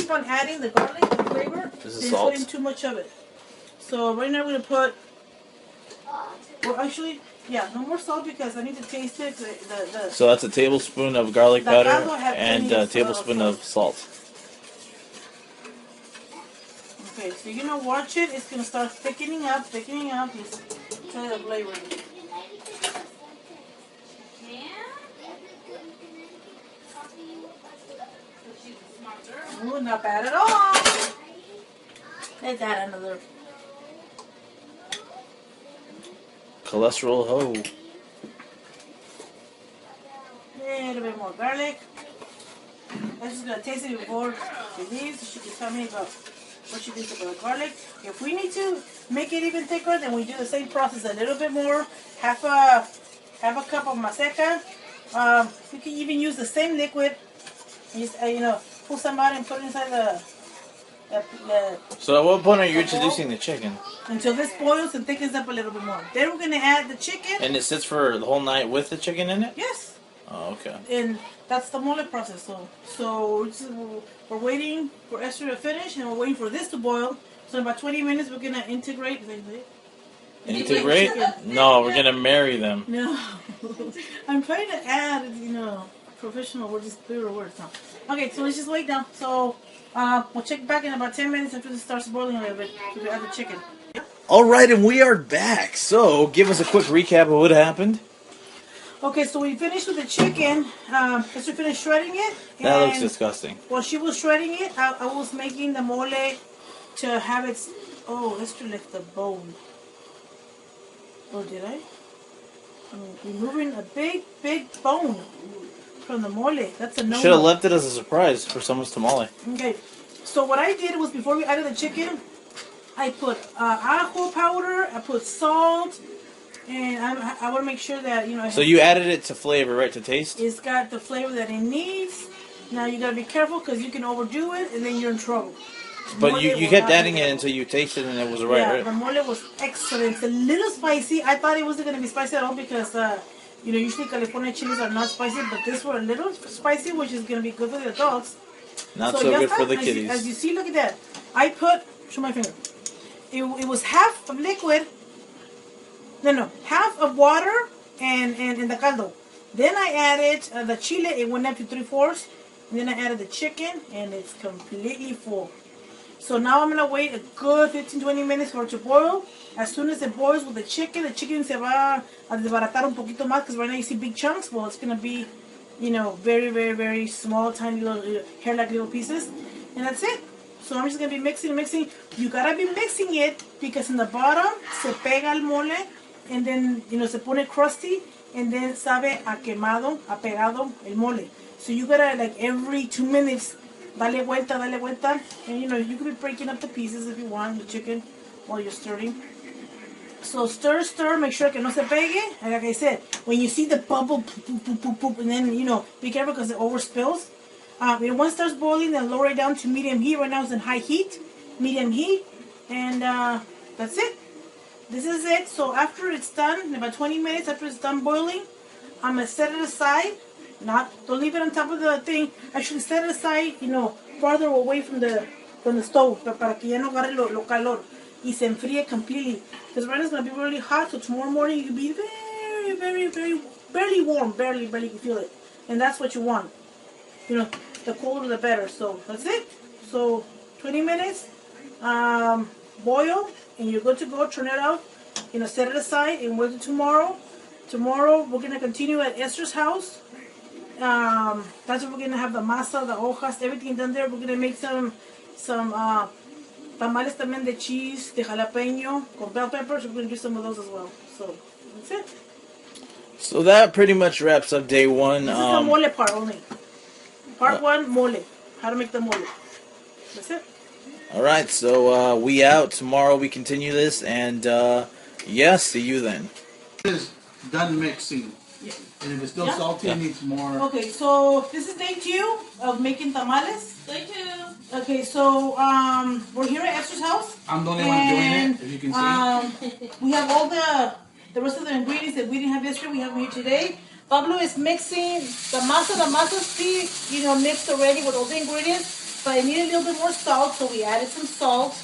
keep on adding the garlic, the flavor, this is salt. putting too much of it. So right now we're gonna put. Well, actually, yeah, no more salt because I need to taste it. So that's a tablespoon of garlic powder and a tablespoon of salt. Okay, so you're gonna watch it. It's gonna start thickening up. Just try the flavor. Ooh, not bad at all. Let's add another. Cholesterol ho. A little bit more garlic. I'm just gonna taste it before she leaves. She can tell me about what she thinks about the garlic. If we need to make it even thicker, then we do the same process. A little bit more, half a cup of maseca. You can even use the same liquid. Just, pull some out and put it inside the. So at what point are you introducing the chicken? Until this boils and thickens up a little bit more. Then we're gonna add the chicken. And it sits for the whole night with the chicken in it? Yes. Oh, okay. And that's the mole process. So we're waiting for Esther to finish, and we're waiting for this to boil. So in about 20 minutes, we're gonna integrate. Integrate? No, we're gonna marry them. No, I'm trying to add, professional words, just clearer words. Huh? Okay, so let's just wait now. So we'll check back in about 10 minutes after this starts boiling a little bit. We add the chicken. All right, and we are back. So give us a quick recap of what happened. Okay, so we finished with the chicken. Esther finished shredding it. That looks disgusting. While she was shredding it, I was making the mole to have its... Oh, Esther left the bone. Oh, did I? I'm removing a big bone from the mole. That's a no-no. Should have left it as a surprise for someone's tamale. Okay, so what I did was before we added the chicken, I put ajo powder, I put salt, and I want to make sure that, So you added it to flavor, right, to taste? It's got the flavor that it needs. Now you got to be careful because you can overdo it and then you're in trouble. But you kept adding it until you tasted it and it was right? The mole was excellent. It's a little spicy. I thought it wasn't going to be spicy at all because, usually California chilies are not spicy, but this were a little spicy, which is going to be good for the adults. Not so good for the kiddies. As you see, look at that. I put, show my finger. It was half of liquid. No, half of water and the caldo. Then I added the chile. It went up to 3/4. And then I added the chicken, and it's completely full. So now I'm going to wait a good 15-20 minutes for it to boil. As soon as it boils with the chicken se va a desbaratar un poquito más because right now you see big chunks. Well, it's going to be, very, very, very small, tiny little hair-like little pieces. And that's it. So I'm just going to be mixing. You got to be mixing it because in the bottom se pega el mole and then, se pone crusty and then sabe a quemado, a pegado el mole. So you got to, every 2 minutes, dale vuelta, and you could be breaking up the pieces if you want, the chicken, while you're stirring. So stir, make sure que no se pegue. And like I said, when you see the bubble, poop, and then, be careful because it overspills. Once it starts boiling, then lower it down to medium heat. Right now it's in high heat, medium heat, and that's it. This is it. So after it's done, in about 20 minutes after it's done boiling, I'm going to set it aside. Don't leave it on top of the thing. Actually set it aside, farther away from the stove, para que ya no agarre lo calor y se enfríe completely. Because right now it's going to be really hot, so tomorrow morning you can be very, very, very, barely warm, barely can feel it. And that's what you want. The colder the better. So that's it. So 20 minutes, boil, and you're good to go. Turn it out, set it aside and wait till tomorrow. Tomorrow we're going to continue at Esther's house. That's what we're gonna have the masa, the hojas, everything done there. We're gonna make some tamales también de cheese, de jalapeño, con bell peppers. We're gonna do some of those as well. So that's it. So that pretty much wraps up day one. This is the mole part only. Part one, mole. How to make the mole. That's it. All right. So we out tomorrow. We continue this, and see you then. This is done mixing. Yeah. And if it's still salty, it needs more. Okay, so this is day 2 of making tamales. Day 2. Okay, so we're here at Esther's house. I'm the only one doing it, if you can see. We have all the rest of the ingredients that we didn't have yesterday. We have them here today. Pablo is mixing the masa. The masa's mixed already with all the ingredients. but it needed a little bit more salt, so we added some salt.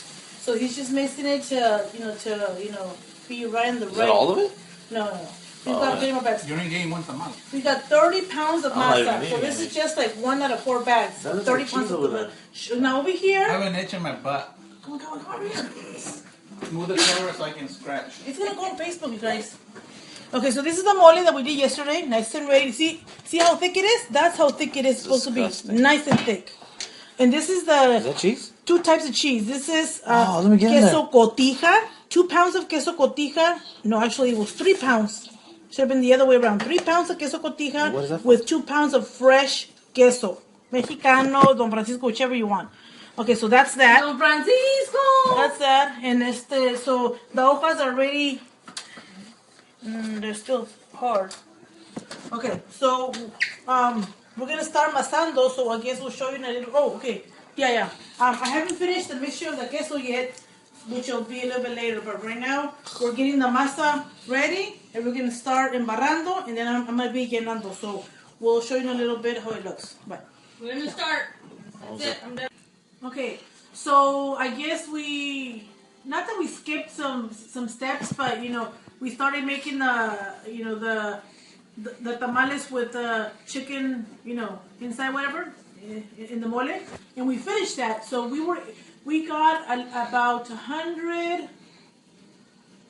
So he's just mixing it to be right in the right. Is that all of it? No. We've got You only getting one tamal. We got 30 pounds of I'm not masa. even So this eating is just like 1 out of 4 bags. That looks 30 like pounds cheese of over there. Now over here. I have an itch in my butt. Come on, over here. Move the camera so I can scratch. It's gonna go on Facebook, you guys. Okay, so this is the mole that we did yesterday. Nice and ready. See how thick it is? That's how thick it is supposed to be. Nice and thick. And this is the... Is that cheese? 2 types of cheese. This is let me get queso cotija. 2 pounds of queso cotija. No, actually it was 3 pounds. Should have been the other way around. 3 pounds of queso cotija with 2 pounds of fresh queso. Mexicano, Don Francisco, whichever you want. Okay, so that's that. Don Francisco! That's that. And so the hojas are ready. They're still hard. Okay, so we're gonna start masando. So I guess we'll show you in a little. Oh, okay. Yeah. I haven't finished the mixture of the queso yet, which will be a little bit later. But right now we're getting the masa ready, and we're gonna start embarrando, and then I'm gonna be llenando. So we'll show you in a little bit how it looks. Bye. We're gonna start. That's it. I'm done. Okay, so I guess not that we skipped some steps, but we started making the tamales with the chicken, inside whatever in the mole, and we finished that. So we got about 100.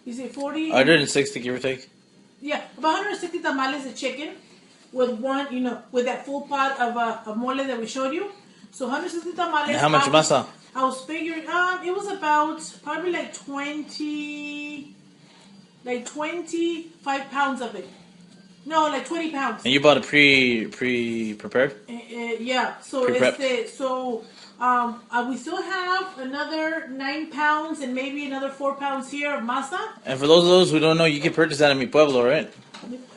You say 40? 160, give or take. Yeah, about 160 tamales of chicken with with that full pot of mole that we showed you. So 160 tamales. And how much masa? I was figuring, it was about probably like 25 pounds of it. No, like 20 pounds. And you bought it pre-prepared? Yeah. So we still have another 9 pounds and maybe another 4 pounds here of masa. And for those who don't know, you can purchase that in Mi Pueblo, right?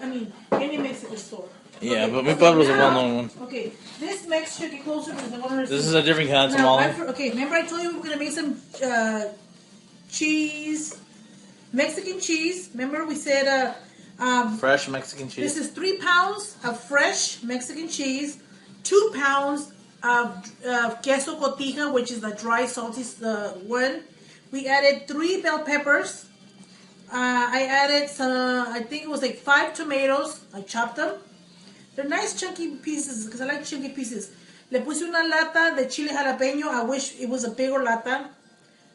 I mean, any Mexican store. Yeah, Okay, but Mi Pueblo is a well-known one. Okay, this mix should get closer because I want to. This is a different kind of tamale. Okay, remember I told you we were gonna make some cheese, Mexican cheese. Remember we said Fresh Mexican cheese. this is 3 pounds of fresh Mexican cheese, 2 pounds of queso cotija, which is the dry salty one. We added 3 bell peppers. I added I think it was like 5 tomatoes. I chopped them. They're nice chunky pieces because I like chunky pieces. Le puse una lata de chile jalapeño. I wish it was a bigger lata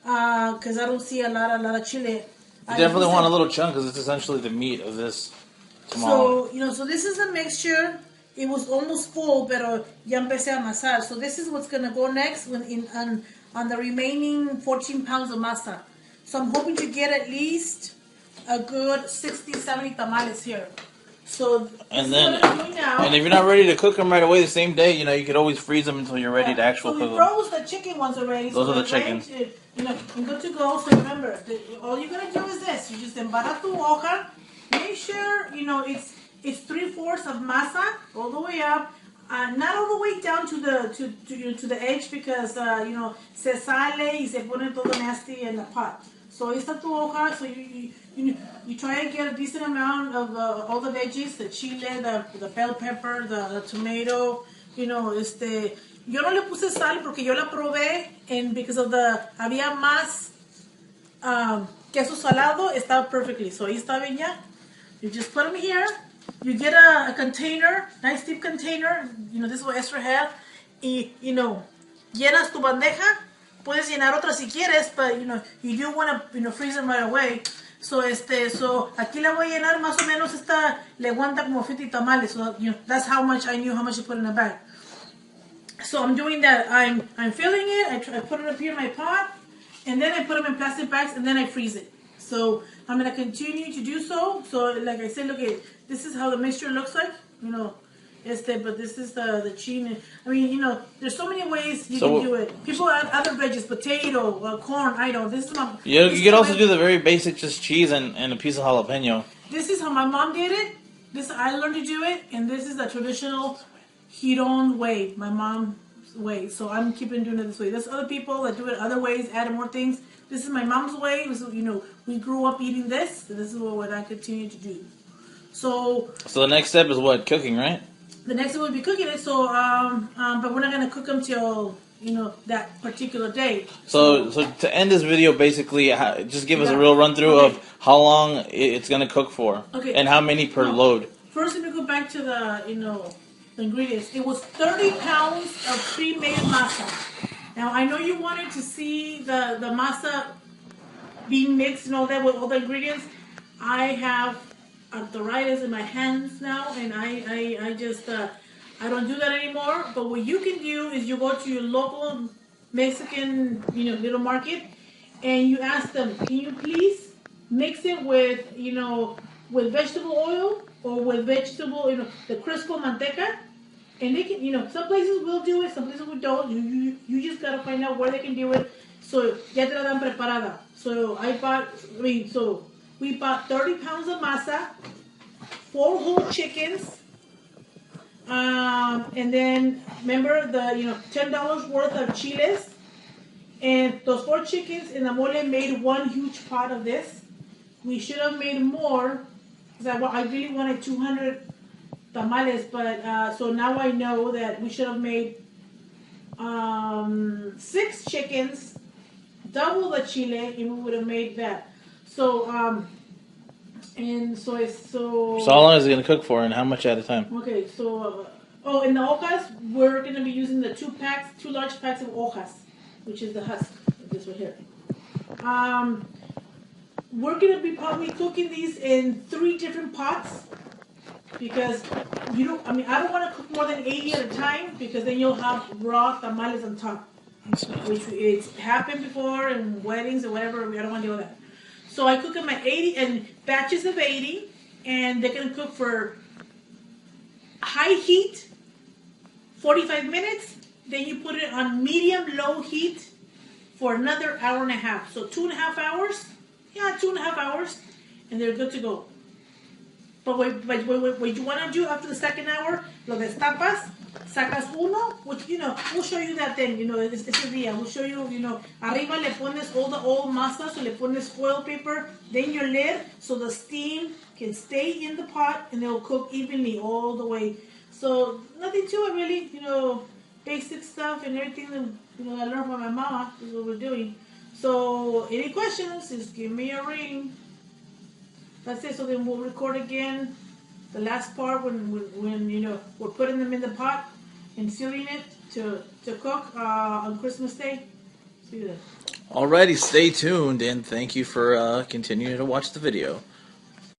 because I don't see a lot of chile. You definitely want a little chunk because it's essentially the meat of this tamale. So, so this is a mixture. It was almost full, pero ya empecé a amasar. So this is what's going to go next on the remaining 14 pounds of masa. So I'm hoping to get at least a good 60, 70 tamales here. So And if you're not ready to cook them right away the same day, you could always freeze them until you're ready to actually cook them. So we froze the chicken ones already. Those so are the chickens. And good to go. So remember, all you're gonna do is this: you just embarra tu hoja. Make sure it's 3/4 of masa all the way up, not all the way down to the edge because se sale y se pone todo nasty in the pot. So esta tu hoja. So you try to get a decent amount of all the veggies, the chile, the bell pepper, the tomato. Yo no le puse sal porque yo la probé and because of había más queso salado, estaba perfectly. So ahí está bien ya. You just put them here. You get a container, nice deep container. This is what Esther had. Y llenas tu bandeja. Puedes llenar otra si quieres, but you do want to freeze them right away. So aquí le voy a llenar más o menos le aguanta como 50 tamales. So that's how much I knew how much to put in a bag. So I'm doing that. I'm filling it. I put it up here in my pot, and then I put them in plastic bags, and then I freeze it. So I'm gonna continue to do so. So like I said, look at this is how the mixture looks like. But this is the chile. I mean, there's so many ways you can do it. People add other veggies, potato, corn. I know. This is my. You could also do the very basic, just cheese and a piece of jalapeno. This is how my mom did it. I learned to do it, and this is the traditional Giron way, my mom's way. So I'm keeping doing it this way. There's other people that do it other ways, add more things. This is my mom's way. So, we grew up eating this. So this is what I continue to do. So the next step is what? Cooking, right? The next one will be cooking it. So, but we're not gonna cook them till that particular day. So to end this video, basically, just give us a Yeah. real run through Okay. of how long it's gonna cook for, Okay. and how many per No. load. First, let me go back to the the ingredients. It was 30 pounds of pre-made masa. Now I know you wanted to see the masa being mixed and all that with all the ingredients. I have arthritis in my hands now, and I just I don't do that anymore. But what you can do is you go to your local Mexican little market, and you ask them, can you please mix it with with vegetable oil or with vegetable the Crisco manteca. And they can, some places will do it, some places we don't. You just gotta find out where they can do it. So ya te la dan preparada. So we bought 30 pounds of masa, 4 whole chickens, and then remember the $10 worth of chiles, and those 4 chickens in the mole made one huge pot of this. We should have made more because I really wanted 200 tamales, but so now I know that we should have made 6 chickens, double the chile, and we would have made that. So and so it's so. So how long is it gonna cook for, and how much at a time? Okay, so in the hojas we're gonna be using the 2 large packs of hojas, which is the husk, this right here. We're gonna be probably cooking these in 3 different pots. Because I don't want to cook more than 80 at a time because then you'll have raw tamales on top, which it's happened before in weddings or whatever. I don't want to do that. So I cook them at 80 and batches of 80, and they're gonna cook for high heat, 45 minutes. Then you put it on medium-low heat for another hour and a half. So 2.5 hours. Yeah, 2.5 hours, and they're good to go. But what you want to do after the second hour, lo destapas, sacas uno, which, we'll show you that then, ese día. We'll show you, arriba le pones all the old masa, so le pones foil paper, then your lid, so the steam can stay in the pot, and it'll cook evenly all the way. So, nothing to it really, basic stuff and everything that, I learned from my mama is what we're doing. So, any questions, just give me a ring. That's it. So then we'll record again the last part when we're putting them in the pot and sealing it to cook on Christmas Day. See you then. Alrighty, stay tuned, and thank you for continuing to watch the video.